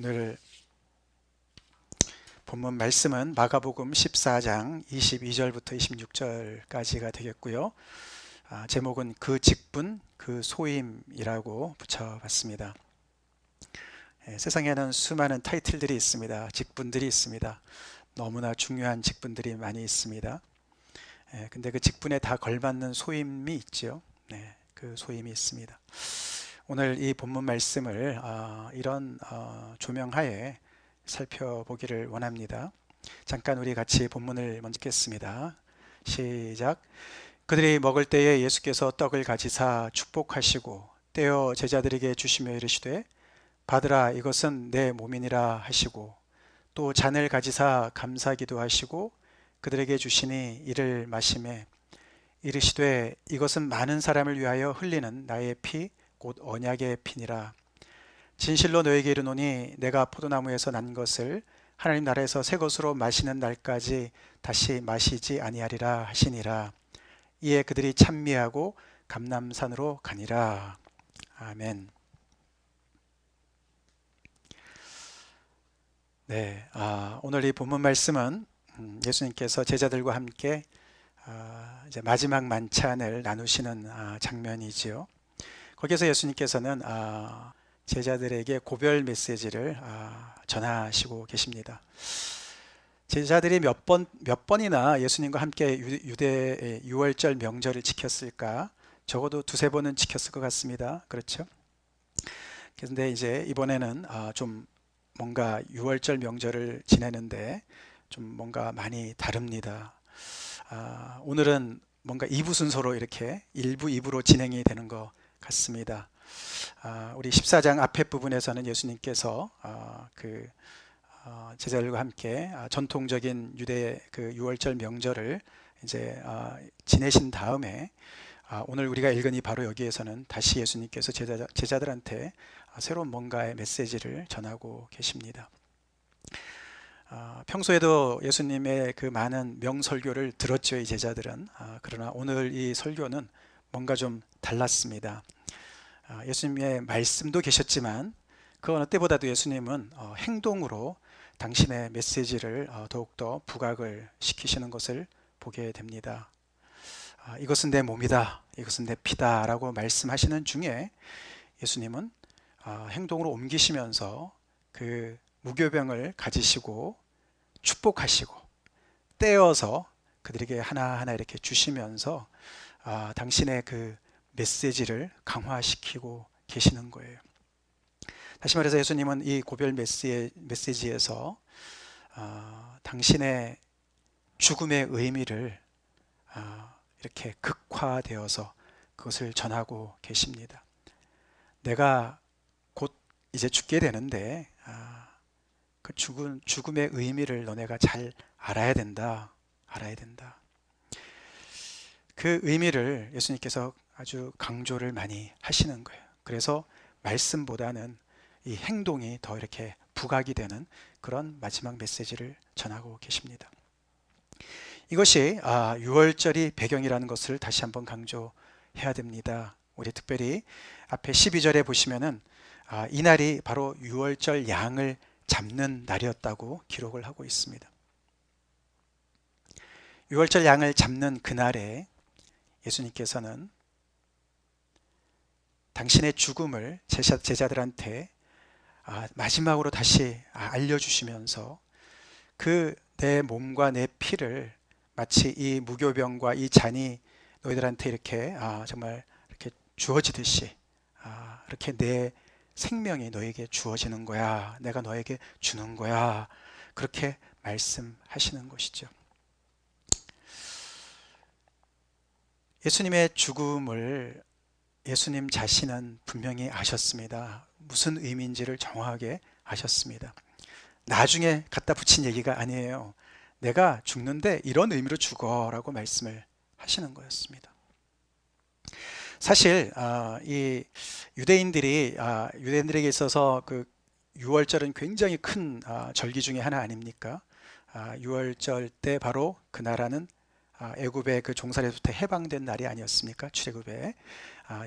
오늘 본문 말씀은 마가복음 14장 22절부터 26절까지가 되겠고요. 제목은 그 직분, 그 소임이라고 붙여봤습니다. 세상에는 수많은 타이틀들이 있습니다. 직분들이 있습니다. 너무나 중요한 직분들이 많이 있습니다. 근데 그 직분에 다 걸맞는 소임이 있죠. 그 소임이 있습니다. 오늘 이 본문 말씀을 이런 조명하에 살펴보기를 원합니다. 잠깐 우리 같이 본문을 먼저 읽겠습니다. 시작. 그들이 먹을 때에 예수께서 떡을 가지사 축복하시고 떼어 제자들에게 주시며 이르시되 받으라, 이것은 내 몸이니라 하시고 또 잔을 가지사 감사기도 하시고 그들에게 주시니 이를 마시매 이르시되 이것은 많은 사람을 위하여 흘리는 나의 피 곧 언약의 피니라. 진실로 너에게 이르노니 내가 포도나무에서 난 것을 하나님 나라에서 새 것으로 마시는 날까지 다시 마시지 아니하리라 하시니라. 이에 그들이 찬미하고 감람산으로 가니라. 아멘. 오늘 이 본문 말씀은 예수님께서 제자들과 함께 이제 마지막 만찬을 나누시는 장면이지요. 거기서 예수님께서는 제자들에게 고별 메시지를 전하시고 계십니다. 제자들이 몇 번이나 예수님과 함께 유대 유월절 명절을 지켰을까? 적어도 두세 번은 지켰을 것 같습니다. 그렇죠? 그런데 이제 이번에는 좀 뭔가 유월절 명절을 지내는데 좀 뭔가 많이 다릅니다. 오늘은 뭔가 2부 순서로 이렇게 1부, 2부로 진행이 되는 것 같습니다. 우리 14장 앞에 부분에서는 예수님께서 제자들과 함께 전통적인 유대 그 유월절 명절을 이제 지내신 다음에 오늘 우리가 읽은 이 바로 여기에서는 다시 예수님께서 제자들한테 새로운 뭔가의 메시지를 전하고 계십니다. 평소에도 예수님의 그 많은 명설교를 들었죠, 이 제자들은. 그러나 오늘 이 설교는 뭔가 좀 달랐습니다. 예수님의 말씀도 계셨지만 그 어느 때보다도 예수님은 행동으로 당신의 메시지를 더욱더 부각을 시키시는 것을 보게 됩니다. 이것은 내 몸이다, 이것은 내 피다 라고 말씀하시는 중에 예수님은 행동으로 옮기시면서 그 무교병을 가지시고 축복하시고 떼어서 그들에게 하나하나 이렇게 주시면서 당신의 그 메시지를 강화시키고 계시는 거예요. 다시 말해서 예수님은 이 고별 메시지에서 당신의 죽음의 의미를 이렇게 극화되어서 그것을 전하고 계십니다. 내가 곧 이제 죽게 되는데 그 죽음의 의미를 너네가 잘 알아야 된다. 그 의미를 예수님께서 아주 강조를 많이 하시는 거예요. 그래서 말씀보다는 이 행동이 더 이렇게 부각이 되는 그런 마지막 메시지를 전하고 계십니다. 이것이 유월절이 배경이라는 것을 다시 한번 강조해야 됩니다. 우리 특별히 앞에 12절에 보시면은 이날이 바로 유월절 양을 잡는 날이었다고 기록을 하고 있습니다. 유월절 양을 잡는 그날에 예수님께서는 당신의 죽음을 제자들한테 마지막으로 다시 알려주시면서 그 내 몸과 내 피를 마치 이 무교병과 이 잔이 너희들한테 이렇게 정말 이렇게 주어지듯이 이렇게 내 생명이 너에게 주어지는 거야, 내가 너에게 주는 거야, 그렇게 말씀하시는 것이죠. 예수님의 죽음을 예수님 자신은 분명히 아셨습니다. 무슨 의미인지를 정확하게 아셨습니다. 나중에 갖다 붙인 얘기가 아니에요. 내가 죽는데 이런 의미로 죽어라고 말씀을 하시는 거였습니다. 사실 이 유대인들에게 있어서 그 유월절은 굉장히 큰 절기 중에 하나 아닙니까? 유월절 때 바로 그 나라는 애굽의 그 종살이부터 해방된 날이 아니었습니까? 출애굽에.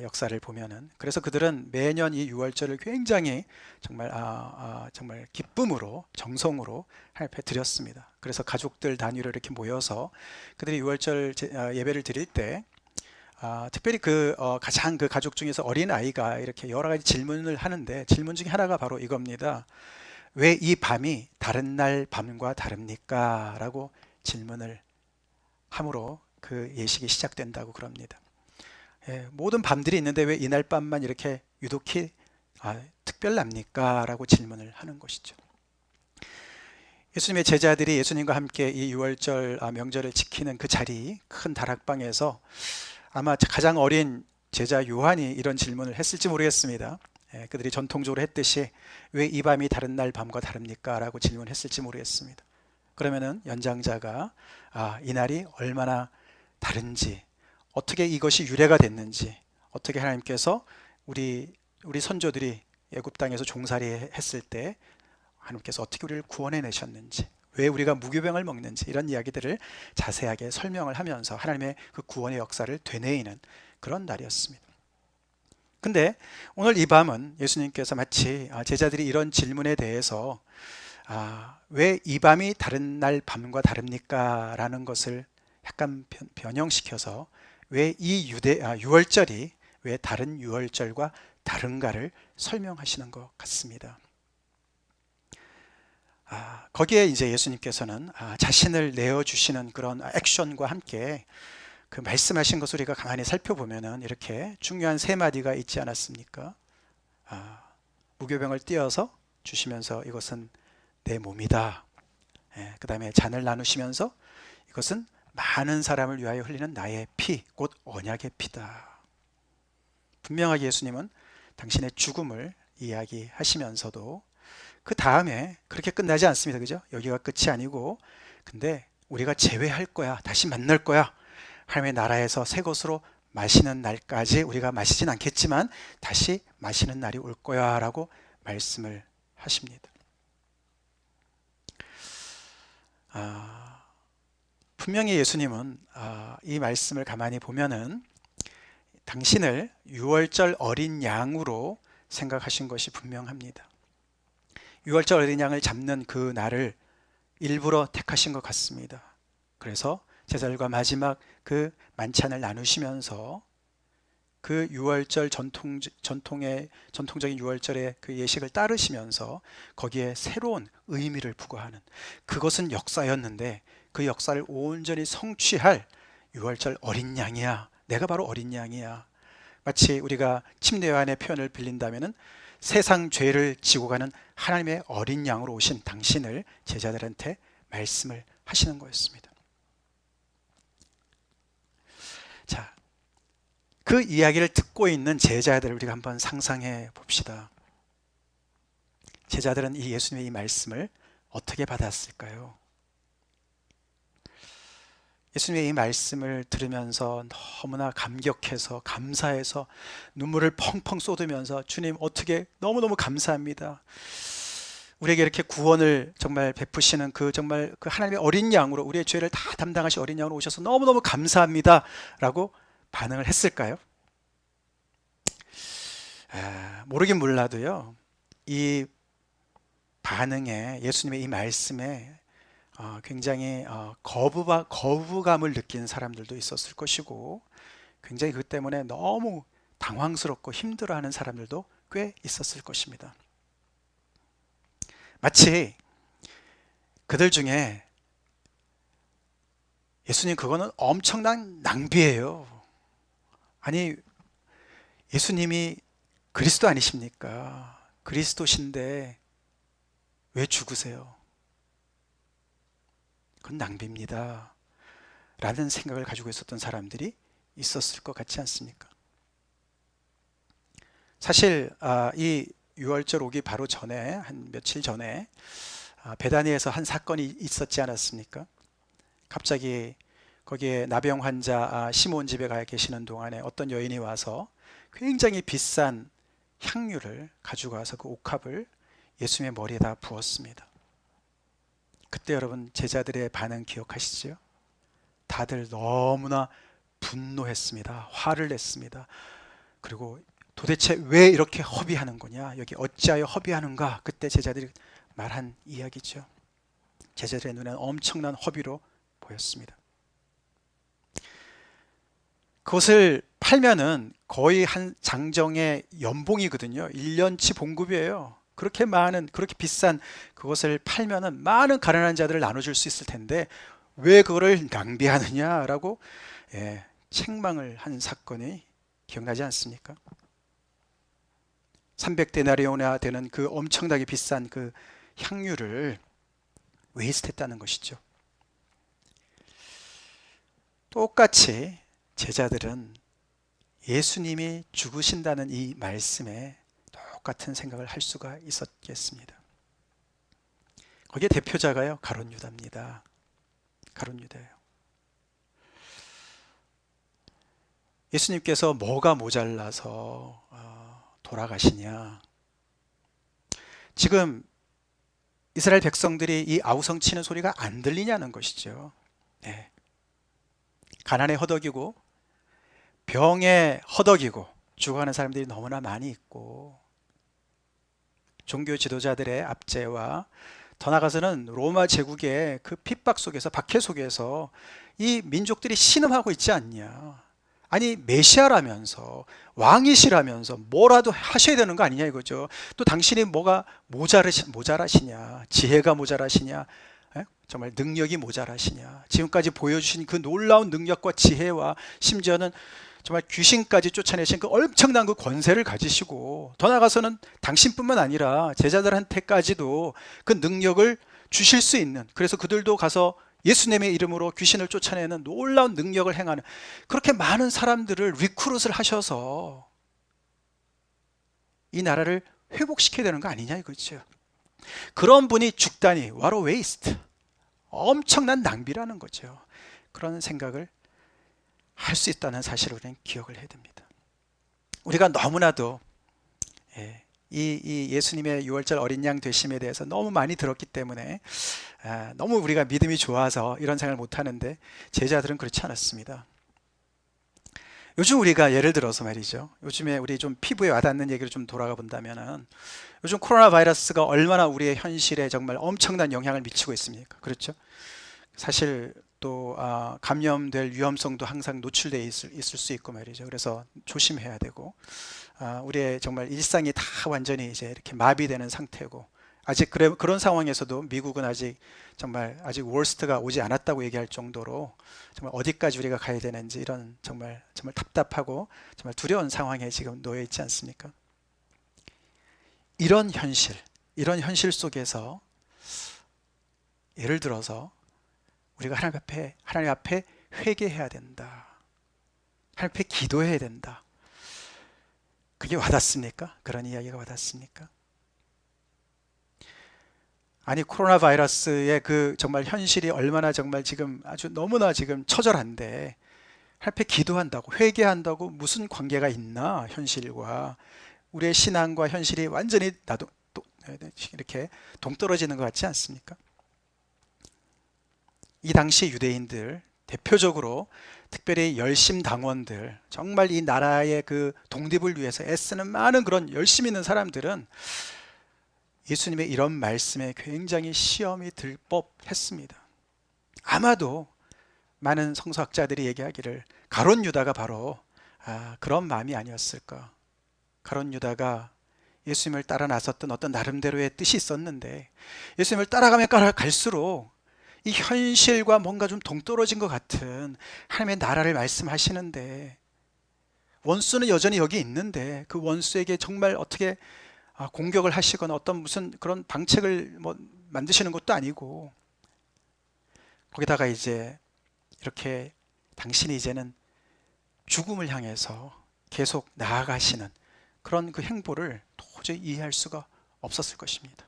역사를 보면은. 그래서 그들은 매년 이 유월절을 굉장히 정말 기쁨으로 정성으로 하나님께 드렸습니다. 그래서 가족들 단위로 이렇게 모여서 그들이 유월절 예배를 드릴 때 특별히 가장 그 가족 중에서 어린 아이가 이렇게 여러 가지 질문을 하는데, 질문 중에 하나가 바로 이겁니다. 왜 이 밤이 다른 날 밤과 다릅니까? 라고 질문을 함으로 그 예식이 시작된다고 그럽니다. 모든 밤들이 있는데 왜 이날 밤만 이렇게 유독히 특별합니까? 라고 질문을 하는 것이죠. 예수님의 제자들이 예수님과 함께 이 유월절 명절을 지키는 그 자리, 큰 다락방에서 아마 가장 어린 제자 요한이 이런 질문을 했을지 모르겠습니다. 그들이 전통적으로 했듯이 왜 이 밤이 다른 날 밤과 다릅니까? 라고 질문했을지 모르겠습니다. 그러면은 연장자가 이날이 얼마나 다른지, 어떻게 이것이 유래가 됐는지, 어떻게 하나님께서 우리 선조들이 애굽 땅에서 종살이 했을 때 하나님께서 어떻게 우리를 구원해 내셨는지, 왜 우리가 무교병을 먹는지, 이런 이야기들을 자세하게 설명을 하면서 하나님의 그 구원의 역사를 되뇌이는 그런 날이었습니다. 근데 오늘 이 밤은 예수님께서 마치 제자들이 이런 질문에 대해서 왜 이 밤이 다른 날 밤과 다릅니까? 라는 것을 약간 변형시켜서 왜 이 유월절이 왜 다른 유월절과 다른가를 설명하시는 것 같습니다. 거기에 이제 예수님께서는 자신을 내어주시는 그런 액션과 함께 그 말씀하신 것을 우리가 가만히 살펴보면은 이렇게 중요한 세 마디가 있지 않았습니까? 무교병을 띄어서 주시면서 이것은 내 몸이다. 그 다음에 잔을 나누시면서 이것은 많은 사람을 위하여 흘리는 나의 피, 곧 언약의 피다. 분명하게 예수님은 당신의 죽음을 이야기하시면서도 그 다음에 그렇게 끝나지 않습니다. 그죠? 여기가 끝이 아니고, 근데 우리가 재회할 거야. 다시 만날 거야. 하나님의 나라에서 새 것으로 마시는 날까지 우리가 마시진 않겠지만 다시 마시는 날이 올 거야 라고 말씀을 하십니다. 분명히 예수님은 이 말씀을 가만히 보면은 당신을 유월절 어린 양으로 생각하신 것이 분명합니다. 유월절 어린 양을 잡는 그 날을 일부러 택하신 것 같습니다. 그래서 제자들과 마지막 그 만찬을 나누시면서 그 유월절 전통적인 유월절의 그 예식을 따르시면서 거기에 새로운 의미를 부과하는, 그것은 역사였는데 그 역사를 온전히 성취할 유월절 어린 양이야. 내가 바로 어린 양이야. 마치 우리가 침례요한의 표현을 빌린다면은 세상 죄를 지고 가는 하나님의 어린 양으로 오신 당신을 제자들한테 말씀을 하시는 거였습니다. 자, 그 이야기를 듣고 있는 제자들을 우리가 한번 상상해 봅시다. 제자들은 이 예수님의 이 말씀을 어떻게 받았을까요? 예수님의 이 말씀을 들으면서 너무나 감격해서, 감사해서 눈물을 펑펑 쏟으면서 주님 어떻게 너무너무 감사합니다. 우리에게 이렇게 구원을 정말 베푸시는 정말 그 하나님의 어린 양으로, 우리의 죄를 다 담당하신 어린 양으로 오셔서 너무너무 감사합니다 라고 반응을 했을까요? 모르긴 몰라도요, 이 반응에, 예수님의 이 말씀에 굉장히 거부감을 느낀 사람들도 있었을 것이고, 굉장히 그 때문에 너무 당황스럽고 힘들어하는 사람들도 꽤 있었을 것입니다. 마치 그들 중에 예수님 그거는 엄청난 낭비예요. 아니, 예수님이 그리스도 아니십니까? 그리스도신데 왜 죽으세요? 그건 낭비입니다 라는 생각을 가지고 있었던 사람들이 있었을 것 같지 않습니까? 사실 이 유월절 오기 바로 전에, 한 며칠 전에 베다니에서 한 사건이 있었지 않았습니까? 갑자기 거기에 나병 환자 시몬 집에 가 계시는 동안에 어떤 여인이 와서 굉장히 비싼 향유를 가지고 와서 그 옥합을 예수님의 머리에다 부었습니다. 그때 여러분 제자들의 반응 기억하시죠? 다들 너무나 분노했습니다. 화를 냈습니다. 그리고 도대체 왜 이렇게 허비하는 거냐, 여기 어찌하여 허비하는가, 그때 제자들이 말한 이야기죠. 제자들의 눈에는 엄청난 허비로 보였습니다. 그것을 팔면은 거의 한 장정의 연봉이거든요. 1년치 봉급이에요. 그렇게 많은, 그렇게 비싼 그것을 팔면은 많은 가난한 자들을 나눠줄 수 있을 텐데 왜 그거를 낭비하느냐라고 책망을 한 사건이 기억나지 않습니까? 300데나리오나 되는 그 엄청나게 비싼 그 향유를 웨이스트했다는 것이죠. 똑같이 제자들은 예수님이 죽으신다는 이 말씀에 똑같은 생각을 할 수가 있었겠습니다. 거기에 대표자가요, 가룟 유다입니다. 가룟 유다예요. 예수님께서 뭐가 모자라서 돌아가시냐? 지금 이스라엘 백성들이 이 아우성 치는 소리가 안 들리냐는 것이죠. 네. 가난에 허덕이고 병에 허덕이고 죽어가는 사람들이 너무나 많이 있고, 종교 지도자들의 압제와 더 나아가서는 로마 제국의 그 핍박 속에서, 박해 속에서 이 민족들이 신음하고 있지 않냐. 아니, 메시아라면서 왕이시라면서 뭐라도 하셔야 되는 거 아니냐 이거죠. 또 당신이 뭐가 모자라시냐, 지혜가 모자라시냐, 정말 능력이 모자라시냐, 지금까지 보여주신 그 놀라운 능력과 지혜와 심지어는 정말 귀신까지 쫓아내신 그 엄청난 그 권세를 가지시고, 더 나아가서는 당신뿐만 아니라 제자들한테까지도 그 능력을 주실 수 있는, 그래서 그들도 가서 예수님의 이름으로 귀신을 쫓아내는 놀라운 능력을 행하는, 그렇게 많은 사람들을 리크루트를 하셔서 이 나라를 회복시켜야 되는 거 아니냐 이거죠. 그런 분이 죽다니 what a waste, 엄청난 낭비라는 거죠. 그런 생각을 할 수 있다는 사실을 우리는 기억을 해야 됩니다. 우리가 너무나도 이 예수님의 6월절 어린 양 되심에 대해서 너무 많이 들었기 때문에 너무 우리가 믿음이 좋아서 이런 생각을 못하는데, 제자들은 그렇지 않았습니다. 요즘 우리가 예를 들어서 말이죠, 요즘에 우리 좀 피부에 와닿는 얘기를 좀 돌아가 본다면은, 요즘 코로나 바이러스가 얼마나 우리의 현실에 정말 엄청난 영향을 미치고 있습니까? 그렇죠? 사실 또 감염될 위험성도 항상 노출되어 있을 수 있고 말이죠. 그래서 조심해야 되고, 우리의 정말 일상이 다 완전히 이제 이렇게 마비되는 상태고, 아직 그런 상황에서도 미국은 아직 워스트가 오지 않았다고 얘기할 정도로 정말 어디까지 우리가 가야 되는지, 이런 정말 답답하고 정말 두려운 상황에 지금 놓여 있지 않습니까? 이런 현실 속에서 예를 들어서 우리가 하나님 앞에 회개해야 된다, 하나님 앞에 기도해야 된다, 그게 와닿습니까? 그런 이야기가 와닿습니까? 아니, 코로나 바이러스의 그 정말 현실이 얼마나 정말 지금 아주 너무나 지금 처절한데, 하나님 앞에 기도한다고, 회개한다고 무슨 관계가 있나, 현실과 우리의 신앙과 현실이 완전히 이렇게 동떨어지는 것 같지 않습니까? 이 당시 유대인들, 대표적으로 특별히 열심당원들, 정말 이 나라의 그 독립을 위해서 애쓰는 많은 그런 열심 있는 사람들은 예수님의 이런 말씀에 굉장히 시험이 들 법했습니다. 아마도 많은 성서학자들이 얘기하기를 가룟 유다가 바로 그런 마음이 아니었을까. 가룟 유다가 예수님을 따라 나섰던 어떤 나름대로의 뜻이 있었는데, 예수님을 따라가면 따라갈수록 이 현실과 뭔가 좀 동떨어진 것 같은 하나님의 나라를 말씀하시는데, 원수는 여전히 여기 있는데 그 원수에게 정말 어떻게 공격을 하시거나 어떤 무슨 그런 방책을 만드시는 것도 아니고, 거기다가 이제 이렇게 당신이 이제는 죽음을 향해서 계속 나아가시는 그런 그 행보를 도저히 이해할 수가 없었을 것입니다.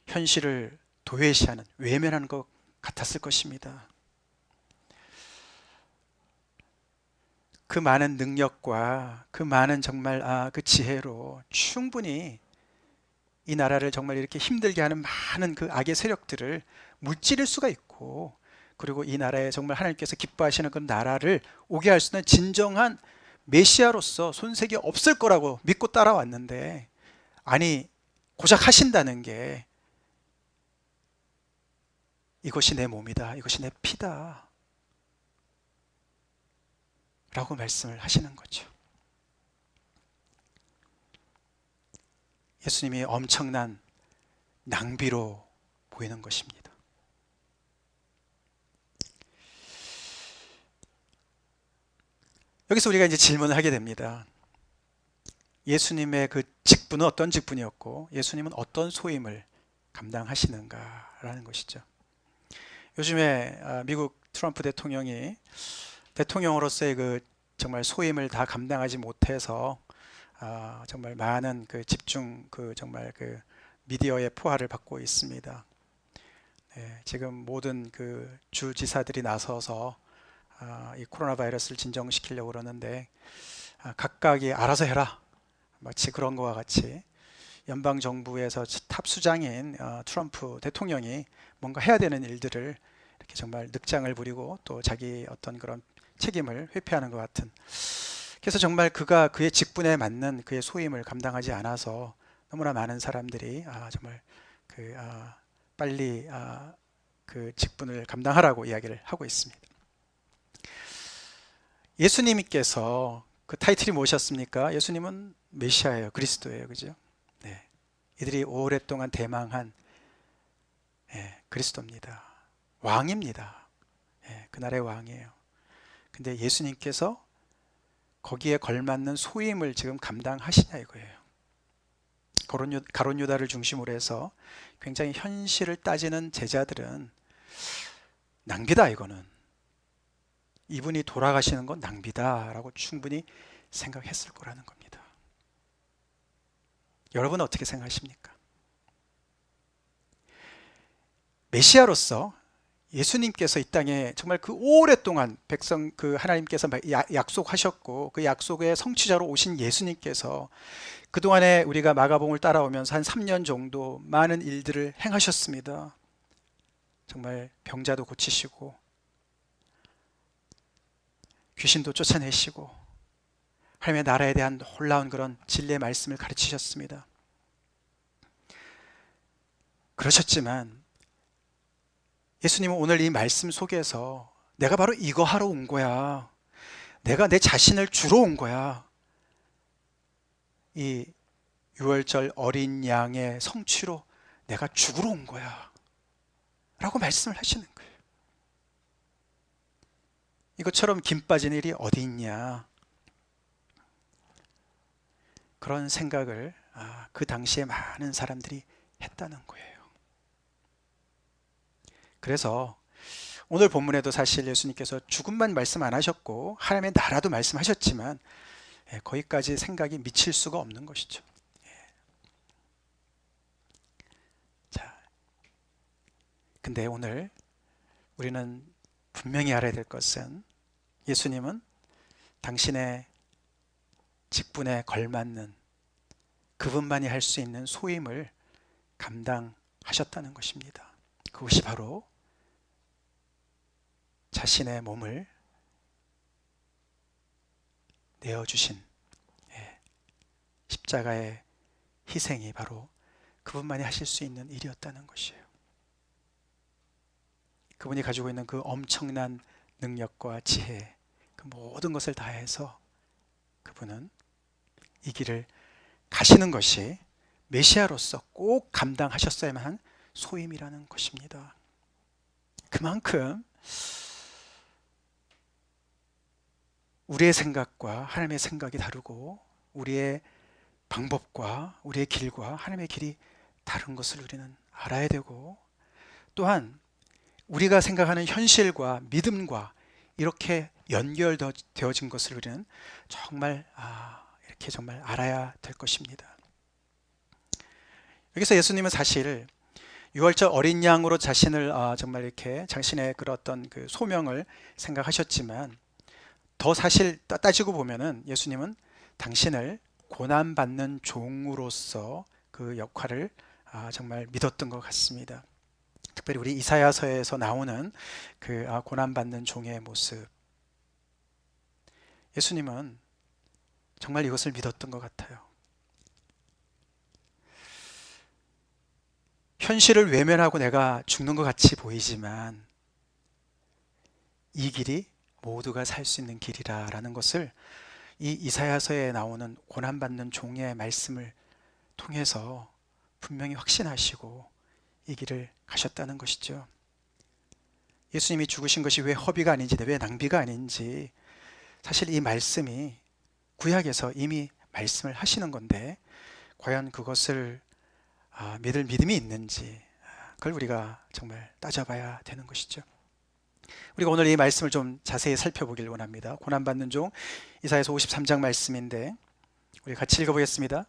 현실을 도외시하는, 외면하는 것 같았을 것입니다. 그 많은 능력과 그 많은 정말 그 지혜로 충분히 이 나라를 정말 이렇게 힘들게 하는 많은 그 악의 세력들을 물찌를 수가 있고, 그리고 이 나라에 정말 하나님께서 기뻐하시는 그 나라를 오게 할 수 있는 진정한 메시아로서 손색이 없을 거라고 믿고 따라왔는데, 아니 고작 하신다는 게 이것이 내 몸이다, 이것이 내 피다 라고 말씀을 하시는 거죠. 예수님이 엄청난 낭비로 보이는 것입니다. 여기서 우리가 이제 질문을 하게 됩니다. 예수님의 그 직분은 어떤 직분이었고 예수님은 어떤 소임을 감당하시는가라는 것이죠. 요즘에 미국 트럼프 대통령이 대통령으로서의 그 정말 소임을 다 감당하지 못해서 정말 많은 그 집중 정말 그 미디어의 포화를 받고 있습니다. 네, 지금 모든 그 주지사들이 나서서 이 코로나 바이러스를 진정시키려고 그러는데 각각이 알아서 해라, 마치 그런 것과 같이 연방 정부에서 탑 수장인 트럼프 대통령이 뭔가 해야 되는 일들을 이렇게 정말 늑장을 부리고 또 자기 어떤 그런 책임을 회피하는 것 같은, 그래서 정말 그가 그의 직분에 맞는 그의 소임을 감당하지 않아서 너무나 많은 사람들이 정말 빨리 그 직분을 감당하라고 이야기를 하고 있습니다. 예수님께서 그 타이틀이 무엇이었습니까? 예수님은 메시아예요, 그리스도예요, 그죠? 네, 이들이 오랫동안 대망한 그리스도입니다. 왕입니다. 그날의 왕이에요. 근데 예수님께서 거기에 걸맞는 소임을 지금 감당하시냐 이거예요. 가룟 유다를 중심으로 해서 굉장히 현실을 따지는 제자들은 낭비다, 이거는 이분이 돌아가시는 건 낭비다 라고 충분히 생각했을 거라는 겁니다. 여러분은 어떻게 생각하십니까? 메시아로서 예수님께서 이 땅에 정말 그 오랫동안 백성 하나님께서 약속하셨고 그 약속의 성취자로 오신 예수님께서 그동안에 우리가 마가복음을 따라오면서 한 3년 정도 많은 일들을 행하셨습니다. 정말 병자도 고치시고 귀신도 쫓아내시고 하나님의 나라에 대한 놀라운 그런 진리의 말씀을 가르치셨습니다. 그러셨지만 예수님은 오늘 이 말씀 속에서 내가 바로 이거 하러 온 거야, 내가 내 자신을 주러 온 거야, 이 유월절 어린 양의 성취로 내가 죽으러 온 거야 라고 말씀을 하시는 거예요. 이것처럼 김 빠진 일이 어디 있냐, 그런 생각을 그 당시에 많은 사람들이 했다는 거예요. 그래서 오늘 본문에도 사실 예수님께서 죽음만 말씀 안 하셨고 하나님의 나라도 말씀하셨지만 거기까지 생각이 미칠 수가 없는 것이죠. 자, 근데 오늘 우리는 분명히 알아야 될 것은 예수님은 당신의 직분에 걸맞는 그분만이 할 수 있는 소임을 감당하셨다는 것입니다. 그것이 바로 자신의 몸을 내어주신 십자가의 희생이 바로 그분만이 하실 수 있는 일이었다는 것이에요. 그분이 가지고 있는 그 엄청난 능력과 지혜, 그 모든 것을 다해서 그분은 이 길을 가시는 것이 메시아로서 꼭 감당하셨어야만 한 소임이라는 것입니다. 그만큼 우리의 생각과 하나님의 생각이 다르고 우리의 방법과 우리의 길과 하나님의 길이 다른 것을 우리는 알아야 되고, 또한 우리가 생각하는 현실과 믿음과 이렇게 연결되어진 것을 우리는 정말 이렇게 정말 알아야 될 것입니다. 여기서 예수님은 사실 유월절 어린 양으로 자신을 정말 이렇게 자신의 그런 어떤 그 소명을 생각하셨지만, 더 사실 따지고 보면은 예수님은 당신을 고난받는 종으로서 그 역할을 정말 믿었던 것 같습니다. 특별히 우리 이사야서에서 나오는 그 고난받는 종의 모습, 예수님은 정말 이것을 믿었던 것 같아요. 현실을 외면하고 내가 죽는 것 같이 보이지만 이 길이 모두가 살 수 있는 길이라는 것을 이 이사야서에 나오는 고난받는 종의 말씀을 통해서 분명히 확신하시고 이 길을 가셨다는 것이죠. 예수님이 죽으신 것이 왜 허비가 아닌지, 왜 낭비가 아닌지, 사실 이 말씀이 구약에서 이미 말씀을 하시는 건데 과연 그것을 믿을 믿음이 있는지, 그걸 우리가 정말 따져봐야 되는 것이죠. 우리가 오늘 이 말씀을 좀 자세히 살펴보길 원합니다. 고난받는 종 이사야서 53장 말씀인데 우리 같이 읽어보겠습니다.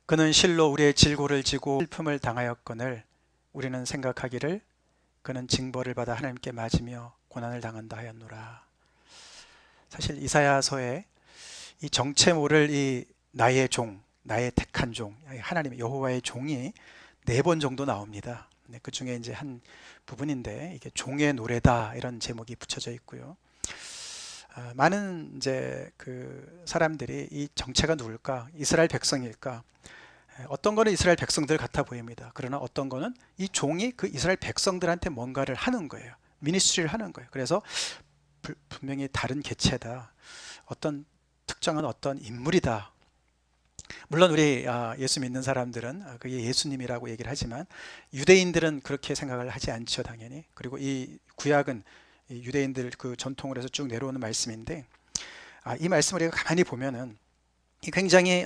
그는 실로 우리의 질고를 지고 슬픔을 당하였거늘 우리는 생각하기를 그는 징벌을 받아 하나님께 맞으며 고난을 당한다 하였노라. 사실 이사야서에 이 정체 모를 이 나의 종, 나의 택한 종, 하나님의 여호와의 종이 4번 정도 나옵니다. 그 중에 이제 한 부분인데 이게 종의 노래다 이런 제목이 붙여져 있고요. 많은 이제 그 사람들이 이 정체가 누굴까? 이스라엘 백성일까? 어떤 거는 이스라엘 백성들 같아 보입니다. 그러나 어떤 거는 이 종이 그 이스라엘 백성들한테 뭔가를 하는 거예요. 미니스트리를 하는 거예요. 그래서 분명히 다른 개체다. 어떤 특정한 어떤 인물이다. 물론 우리 예수 믿는 사람들은 그게 예수님이라고 얘기를 하지만 유대인들은 그렇게 생각을 하지 않죠, 당연히. 그리고 이 구약은 이 유대인들 그 전통으로 해서 쭉 내려오는 말씀인데 이 말씀을 우리가 가만히 보면은 굉장히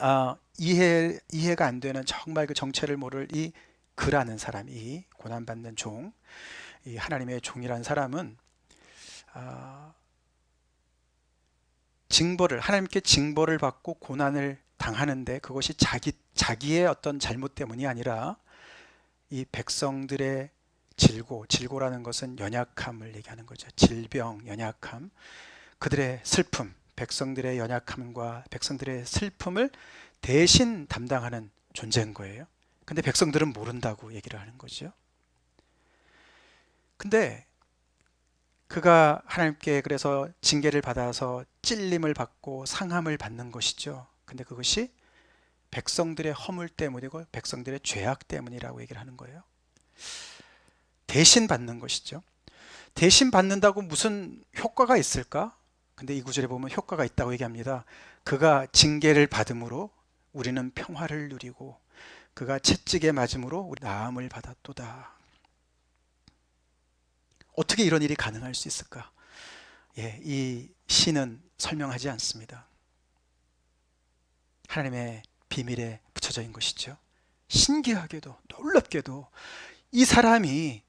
이해가 안 되는 정말 그 정체를 모를 이 그라는 사람, 이 고난받는 종, 이 하나님의 종이라는 사람은 하나님께 징벌을 받고 고난을 당하는데 그것이 자기의 어떤 잘못 때문이 아니라 이 백성들의 질고라는 것은 연약함을 얘기하는 거죠. 질병, 연약함, 그들의 슬픔, 백성들의 연약함과 백성들의 슬픔을 대신 담당하는 존재인 거예요. 근데 백성들은 모른다고 얘기를 하는 거죠. 근데 그가 하나님께 그래서 징계를 받아서 찔림을 받고 상함을 받는 것이죠. 근데 그것이 백성들의 허물 때문이고 백성들의 죄악 때문이라고 얘기를 하는 거예요. 대신 받는 것이죠. 대신 받는다고 무슨 효과가 있을까? 근데 이 구절에 보면 효과가 있다고 얘기합니다. 그가 징계를 받음으로 우리는 평화를 누리고 그가 채찍에 맞음으로 우리 나음을 받았도다. 어떻게 이런 일이 가능할 수 있을까? 이 시는 설명하지 않습니다. 하나님의 비밀에 붙여져 있는 것이죠. 신기하게도 놀랍게도 이 사람이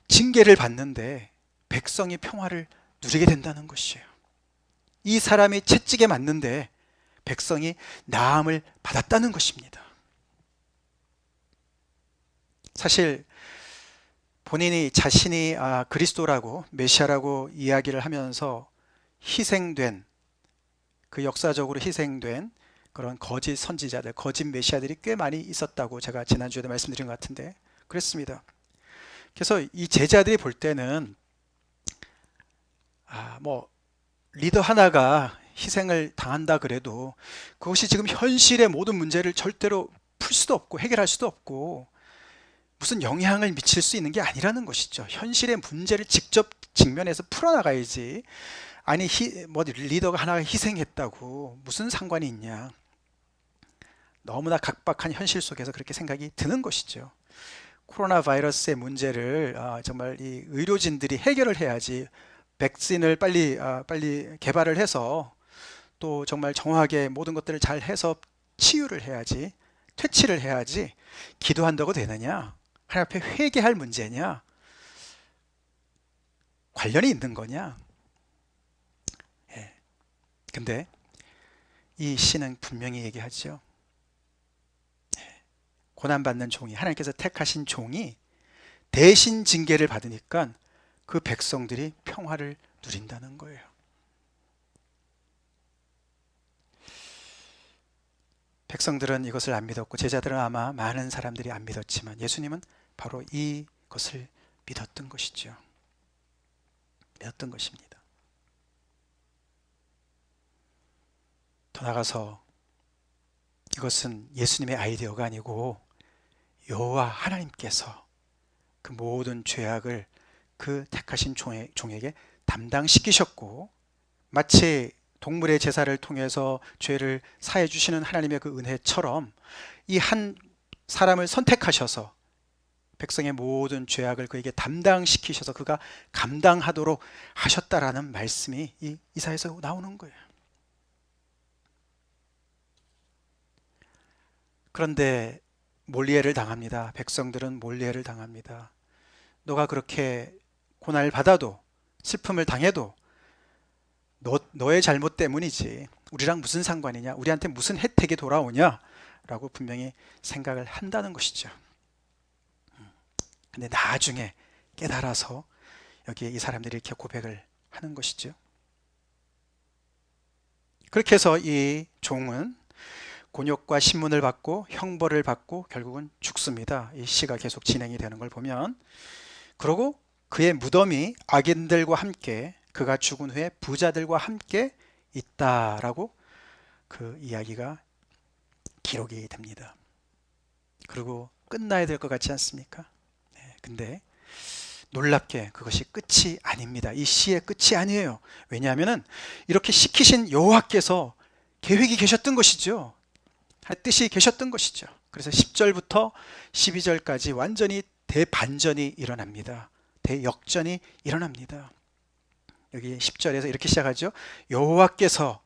징계를 받는데 백성이 평화를 누리게 된다는 것이에요. 이 사람이 채찍에 맞는데 백성이 나음을 받았다는 것입니다. 사실 본인이 자신이 그리스도라고 메시아라고 이야기를 하면서 희생된 그 역사적으로 희생된 그런 거짓 선지자들, 거짓 메시아들이 꽤 많이 있었다고 제가 지난주에도 말씀드린 것 같은데 그랬습니다. 그래서 이 제자들이 볼 때는 뭐 리더 하나가 희생을 당한다 그래도 그것이 지금 현실의 모든 문제를 절대로 풀 수도 없고 해결할 수도 없고 무슨 영향을 미칠 수 있는 게 아니라는 것이죠. 현실의 문제를 직접 직면해서 풀어나가야지. 아니 뭐 리더가 하나가 희생했다고 무슨 상관이 있냐. 너무나 각박한 현실 속에서 그렇게 생각이 드는 것이죠. 코로나 바이러스의 문제를 정말 이 의료진들이 해결을 해야지. 백신을 빨리 개발을 해서 또 정말 정확하게 모든 것들을 잘 해서 치유를 해야지, 퇴치를 해야지 기도한다고 되느냐? 하나님 앞에 회개할 문제냐? 관련이 있는 거냐? 근데 이 시는 분명히 얘기하죠. 고난받는 종이, 하나님께서 택하신 종이 대신 징계를 받으니까 그 백성들이 평화를 누린다는 거예요. 백성들은 이것을 안 믿었고 제자들은 아마 많은 사람들이 안 믿었지만 예수님은 바로 이것을 믿었던 것이죠. 믿었던 것입니다. 더 나아가서 이것은 예수님의 아이디어가 아니고 여호와 하나님께서 그 모든 죄악을 그 택하신 종에게 담당시키셨고, 마치 동물의 제사를 통해서 죄를 사해 주시는 하나님의 그 은혜처럼 이 한 사람을 선택하셔서 백성의 모든 죄악을 그에게 담당시키셔서 그가 감당하도록 하셨다라는 말씀이 이 이사야에서 나오는 거예요. 그런데 몰리해를 당합니다. 백성들은 몰리해를 당합니다. 너가 그렇게 고난을 받아도, 슬픔을 당해도 너의 잘못 때문이지 우리랑 무슨 상관이냐, 우리한테 무슨 혜택이 돌아오냐 라고 분명히 생각을 한다는 것이죠. 근데 나중에 깨달아서 여기에 이 사람들이 이렇게 고백을 하는 것이죠. 그렇게 해서 이 종은 곤욕과 신문을 받고 형벌을 받고 결국은 죽습니다. 이 시가 계속 진행이 되는 걸 보면. 그러고 그의 무덤이 악인들과 함께, 그가 죽은 후에 부자들과 함께 있다라고 그 이야기가 기록이 됩니다. 그리고 끝나야 될 것 같지 않습니까? 근데 놀랍게 그것이 끝이 아닙니다. 이 시의 끝이 아니에요. 왜냐하면 이렇게 시키신 여호와께서 계획이 계셨던 것이죠. 할 뜻이 계셨던 것이죠. 그래서 10절부터 12절까지 완전히 대반전이 일어납니다. 대역전이 일어납니다. 여기 10절에서 이렇게 시작하죠. 여호와께서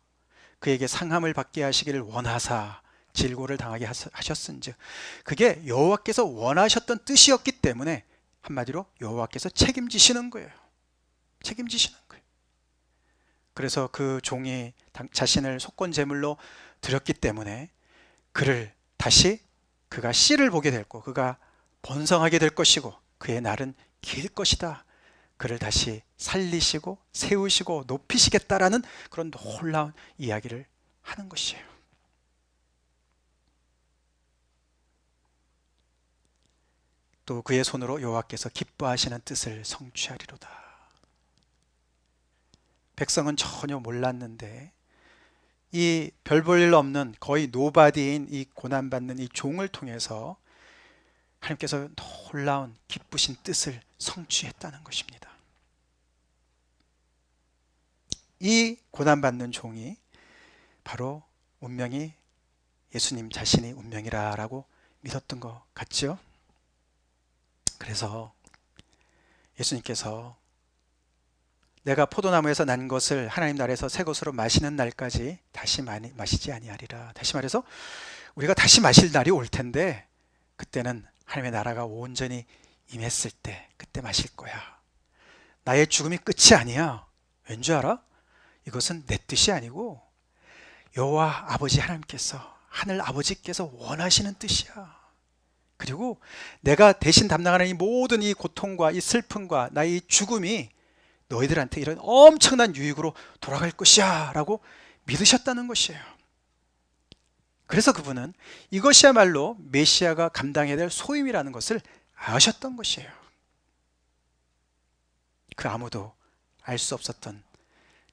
그에게 상함을 받게 하시기를 원하사 질고를 당하게 하셨은즉, 그게 여호와께서 원하셨던 뜻이었기 때문에 한마디로 여호와께서 책임지시는 거예요. 책임지시는 거예요. 그래서 그 종이 자신을 속건 제물로 드렸기 때문에 그를 다시, 그가 씨를 보게 될 거, 그가 번성하게 될 것이고 그의 날은 길 것이다. 그를 다시 살리시고 세우시고 높이시겠다라는 그런 놀라운 이야기를 하는 것이에요. 또 그의 손으로 여호와께서 기뻐하시는 뜻을 성취하리로다. 백성은 전혀 몰랐는데 이 별 볼 일 없는 거의 노바디인 이 고난받는 이 종을 통해서 하나님께서 놀라운 기쁘신 뜻을 성취했다는 것입니다. 이 고난받는 종이 바로 운명이 예수님 자신이 운명이라고 믿었던 것 같죠? 그래서 예수님께서 내가 포도나무에서 난 것을 하나님 나라에서 새 것으로 마시는 날까지 다시 마시지 아니하리라. 다시 말해서 우리가 다시 마실 날이 올 텐데 그때는 하나님의 나라가 온전히 임했을 때 그때 마실 거야. 나의 죽음이 끝이 아니야. 왠 줄 알아? 이것은 내 뜻이 아니고 여호와 아버지 하나님께서, 하늘 아버지께서 원하시는 뜻이야. 그리고 내가 대신 담당하는 이 모든 이 고통과 이 슬픔과 나의 죽음이 너희들한테 이런 엄청난 유익으로 돌아갈 것이야 라고 믿으셨다는 것이에요. 그래서 그분은 이것이야말로 메시아가 감당해야 될 소임이라는 것을 아셨던 것이에요. 그 아무도 알 수 없었던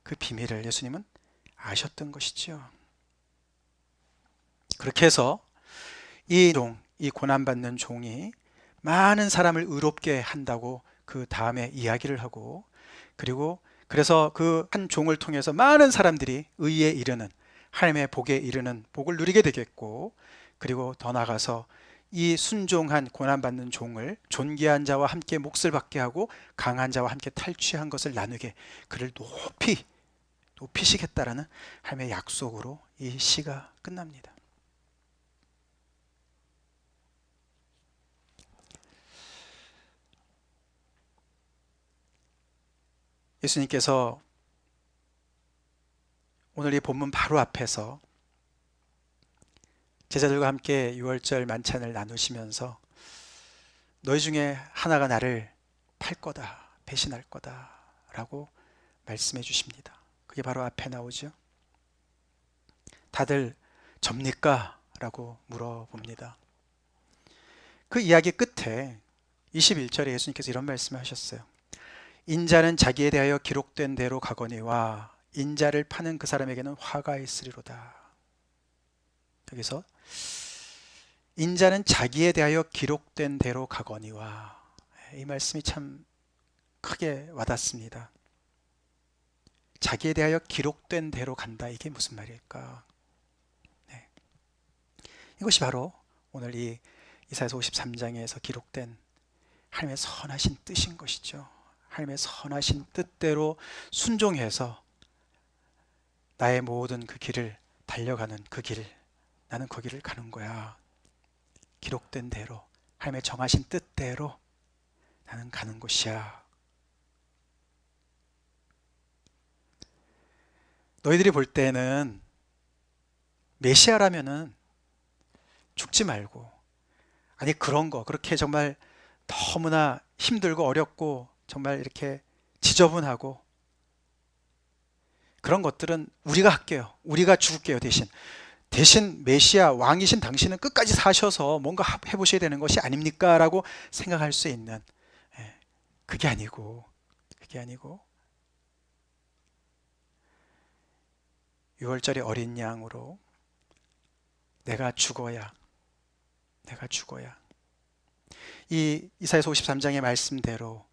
그 비밀을 예수님은 아셨던 것이지요. 그렇게 해서 이 고난받는 종이 많은 사람을 의롭게 한다고 그 다음에 이야기를 하고, 그리고 그래서 그 한 종을 통해서 많은 사람들이 의에 이르는, 하나님의 복에 이르는 복을 누리게 되겠고, 그리고 더 나아가서 이 순종한 고난받는 종을 존귀한 자와 함께 몫을 받게 하고 강한 자와 함께 탈취한 것을 나누게 그를 높이시겠다라는 하나님의 약속으로 이 시가 끝납니다. 예수님께서 오늘 이 본문 바로 앞에서 제자들과 함께 유월절 만찬을 나누시면서 너희 중에 하나가 나를 팔 거다, 배신할 거다 라고 말씀해 주십니다. 그게 바로 앞에 나오죠. 다들 접니까? 라고 물어봅니다. 그 이야기 끝에 21절에 예수님께서 이런 말씀을 하셨어요. 인자는 자기에 대하여 기록된 대로 가거니와 인자를 파는 그 사람에게는 화가 있으리로다. 여기서 인자는 자기에 대하여 기록된 대로 가거니와, 이 말씀이 참 크게 와닿습니다. 자기에 대하여 기록된 대로 간다. 이게 무슨 말일까? 네. 이것이 바로 오늘 이 이사야서 53장에서 기록된 하나님의 선하신 뜻인 것이죠. 하나님의 선하신 뜻대로 순종해서 나의 모든 그 길을 달려가는 그 길, 나는 그 길을 가는 거야. 기록된 대로, 하나님의 정하신 뜻대로 나는 가는 곳이야. 너희들이 볼 때는 메시아라면은 죽지 말고, 아니 그런 거 그렇게 정말 너무나 힘들고 어렵고 정말 이렇게 지저분하고 그런 것들은 우리가 할게요. 우리가 죽을게요. 대신 메시아 왕이신 당신은 끝까지 사셔서 뭔가 해보셔야 되는 것이 아닙니까? 라고 생각할 수 있는, 그게 아니고 6월절의 어린 양으로 내가 죽어야 이 이사야서 53장의 말씀대로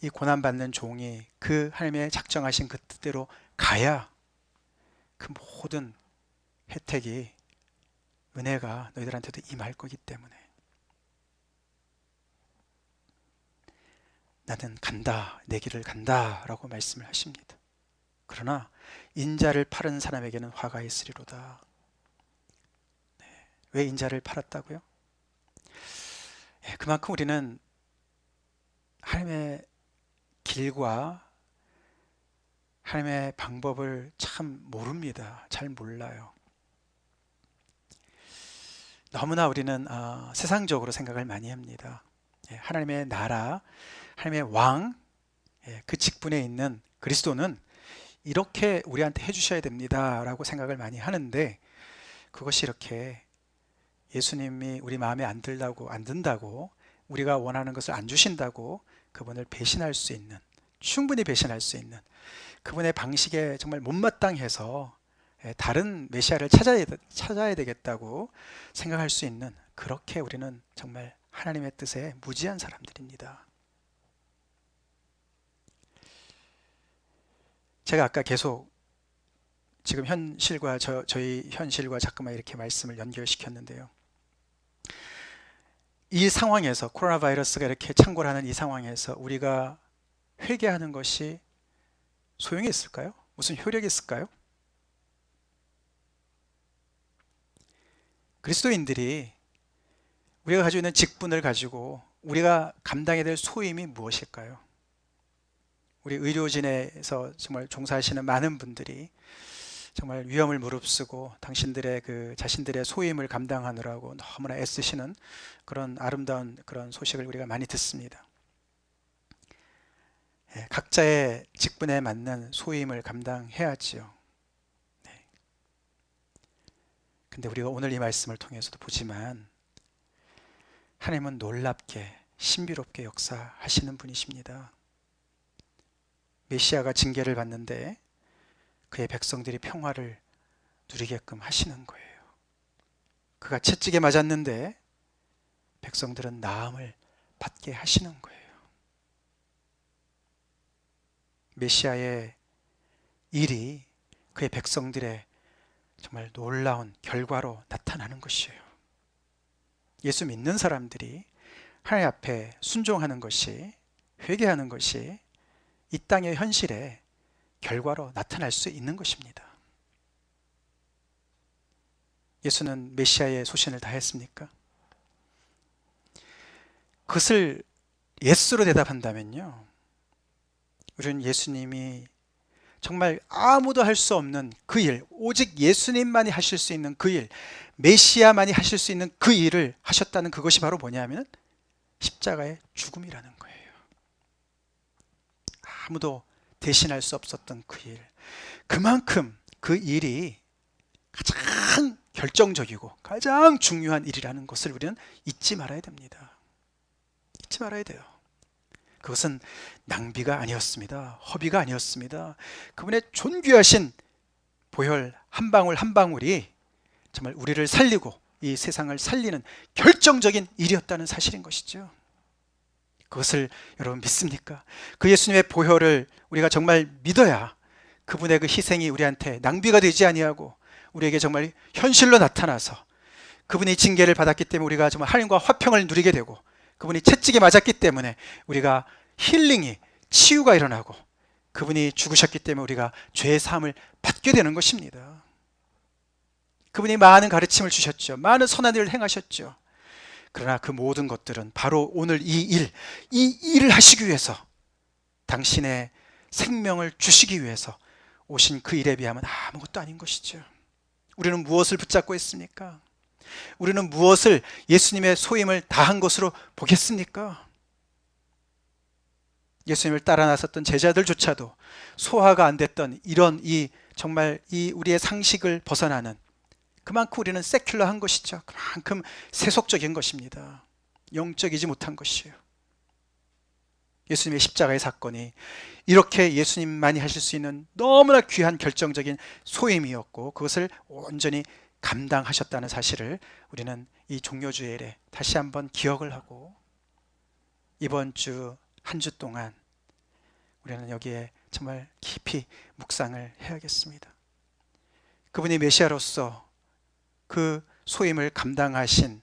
이 고난받는 종이 그 하나님의 작정하신 그 뜻대로 가야 그 모든 혜택이, 은혜가 너희들한테도 임할 거기 때문에 나는 간다, 내 길을 간다 라고 말씀을 하십니다. 그러나 인자를 팔은 사람에게는 화가 있으리로다. 왜 인자를 팔았다고요? 그만큼 우리는 하나님의 길과 하나님의 방법을 참 모릅니다. 잘 몰라요. 너무나 우리는 세상적으로 생각을 많이 합니다. 하나님의 나라, 하나님의 왕, 그 직분에 있는 그리스도는 이렇게 우리한테 해주셔야 됩니다 라고 생각을 많이 하는데, 그것이 이렇게 예수님이 우리 마음에 안 든다고, 우리가 원하는 것을 안 주신다고 그분을 배신할 수 있는, 충분히 배신할 수 있는, 그분의 방식에 정말 못마땅해서 다른 메시아를 찾아야 되겠다고 생각할 수 있는, 그렇게 우리는 정말 하나님의 뜻에 무지한 사람들입니다. 제가 아까 계속 지금 현실과 저희 현실과 자꾸만 이렇게 말씀을 연결시켰는데요. 이 상황에서, 코로나 바이러스가 이렇게 창궐하는 이 상황에서 우리가 회개하는 것이 소용이 있을까요? 무슨 효력이 있을까요? 그리스도인들이 우리가 가지고 있는 직분을 가지고 우리가 감당해야 될 소임이 무엇일까요? 우리 의료진에서 정말 종사하시는 많은 분들이 정말 위험을 무릅쓰고 당신들의 그 자신들의 소임을 감당하느라고 너무나 애쓰시는 그런 아름다운 그런 소식을 우리가 많이 듣습니다. 각자의 직분에 맞는 소임을 감당해야지요. 근데 우리가 오늘 이 말씀을 통해서도 보지만 하나님은 놀랍게 신비롭게 역사하시는 분이십니다. 메시아가 징계를 받는데 그의 백성들이 평화를 누리게끔 하시는 거예요. 그가 채찍에 맞았는데 백성들은 나음을 받게 하시는 거예요. 메시아의 일이 그의 백성들의 정말 놀라운 결과로 나타나는 것이에요. 예수 믿는 사람들이 하나님 앞에 순종하는 것이, 회개하는 것이 이 땅의 현실에 결과로 나타날 수 있는 것입니다. 예수는 메시아의 소신을 다했습니까? 그것을 예스로 대답한다면요, 우리는 예수님이 정말 아무도 할 수 없는 그 일, 오직 예수님만이 하실 수 있는 그 일, 메시아만이 하실 수 있는 그 일을 하셨다는 그것이 바로 뭐냐면 십자가의 죽음이라는 거예요. 아무도 대신할 수 없었던 그 일, 그만큼 그 일이 가장 결정적이고 가장 중요한 일이라는 것을 우리는 잊지 말아야 됩니다. 잊지 말아야 돼요. 그것은 낭비가 아니었습니다. 허비가 아니었습니다. 그분의 존귀하신 보혈 한 방울 한 방울이 정말 우리를 살리고 이 세상을 살리는 결정적인 일이었다는 사실인 것이죠. 그것을 여러분 믿습니까? 그 예수님의 보혈을 우리가 정말 믿어야 그분의 그 희생이 우리한테 낭비가 되지 아니하고 우리에게 정말 현실로 나타나서 그분이 징계를 받았기 때문에 우리가 정말 하나님과 화평을 누리게 되고 그분이 채찍에 맞았기 때문에 우리가 힐링이 치유가 일어나고 그분이 죽으셨기 때문에 우리가 죄의 사함을 받게 되는 것입니다. 그분이 많은 가르침을 주셨죠. 많은 선한 일을 행하셨죠. 그러나 그 모든 것들은 바로 오늘 이 일을 하시기 위해서 당신의 생명을 주시기 위해서 오신 그 일에 비하면 아무것도 아닌 것이죠. 우리는 무엇을 붙잡고 있습니까? 우리는 무엇을 예수님의 소임을 다한 것으로 보겠습니까? 예수님을 따라 나섰던 제자들조차도 소화가 안 됐던 이런 정말 우리의 상식을 벗어나는 그만큼 우리는 세큘러한 것이죠. 그만큼 세속적인 것입니다. 영적이지 못한 것이에요. 예수님의 십자가의 사건이 이렇게 예수님만이 하실 수 있는 너무나 귀한 결정적인 소임이었고 그것을 온전히 감당하셨다는 사실을 우리는 이 종료주일에 다시 한번 기억을 하고 이번 주 한 주 동안 우리는 여기에 정말 깊이 묵상을 해야겠습니다. 그분이 메시아로서 그 소임을 감당하신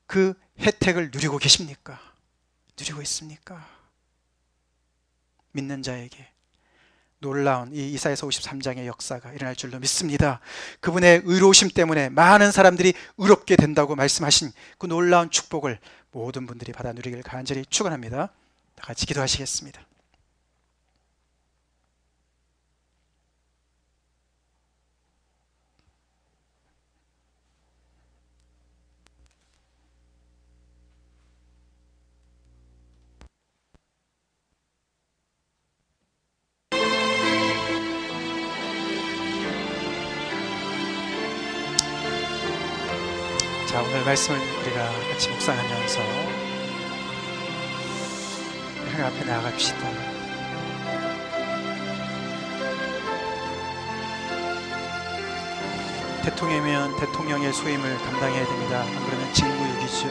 그 혜택을 누리고 계십니까? 누리고 있습니까? 믿는 자에게 놀라운 이 이사야서 53장의 역사가 일어날 줄로 믿습니다. 그분의 의로우심 때문에 많은 사람들이 의롭게 된다고 말씀하신 그 놀라운 축복을 모든 분들이 받아 누리길 간절히 축원합니다. 다 같이 기도하시겠습니다. 자, 오늘 말씀을 우리가 같이 묵상하면서 하나님 앞에 나아갑시다. 대통령이면 대통령의 소임을 감당해야 됩니다. 안 그러면 직무유기죠.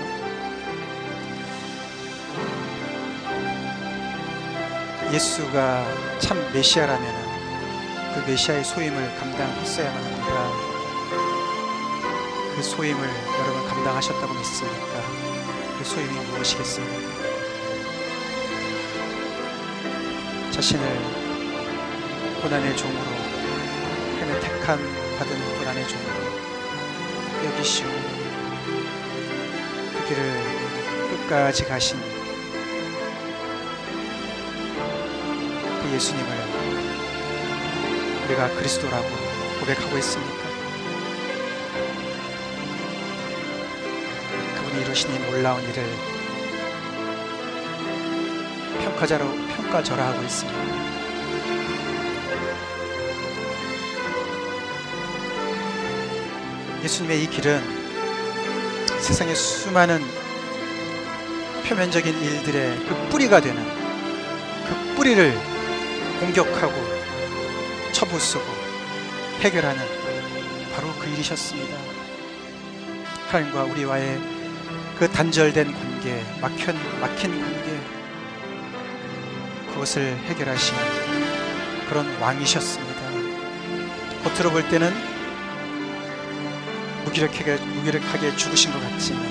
예수가 참 메시아라면 그 메시아의 소임을 감당했어야만 합니다. 그 소임을 여러분 감당하셨다고 믿습니까? 그 소임이 무엇이겠습니까? 자신을 고난의 종으로 하나님의 택함 받은 고난의 종으로 여기시고 그 길을 끝까지 가신 그 예수님을 우리가 그리스도라고 고백하고 있습니까? 그분이 이루신 이 놀라운 일을 평가절하하고 있습니다. 예수님의 이 길은 세상의 수많은 표면적인 일들의 그 뿌리가 되는 그 뿌리를 공격하고 쳐부수고 해결하는 바로 그 일이셨습니다. 하나님과 우리와의 그 단절된 관계, 막힌 관계, 그것을 해결하시는 그런 왕이셨습니다. 겉으로 볼 때는 무기력하게 죽으신 것 같지만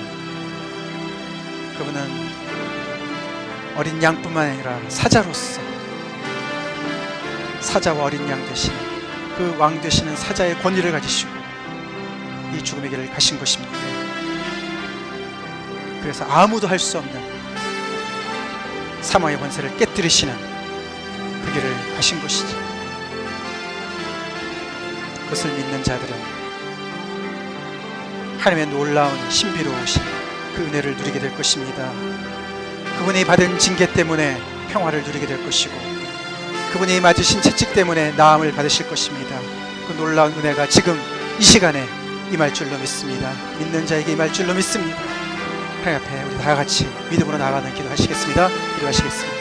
그분은 어린 양뿐만 아니라 사자로서 사자와 어린 양 되시는 그 왕 되시는 사자의 권위를 가지시고 이 죽음의 길을 가신 것입니다. 그래서 아무도 할 수 없는 사망의 권세를 깨뜨리시는 그 길을 가신 것이죠. 그것을 믿는 자들은 하나님의 놀라운 신비로우신 그 은혜를 누리게 될 것입니다. 그분이 받은 징계 때문에 평화를 누리게 될 것이고 그분이 맞으신 채찍 때문에 나음을 받으실 것입니다. 그 놀라운 은혜가 지금 이 시간에 임할 줄로 믿습니다. 믿는 자에게 임할 줄로 믿습니다. 하나님 앞에 우리 다 같이 믿음으로 나아가는 기도하시겠습니다. 기도하시겠습니다.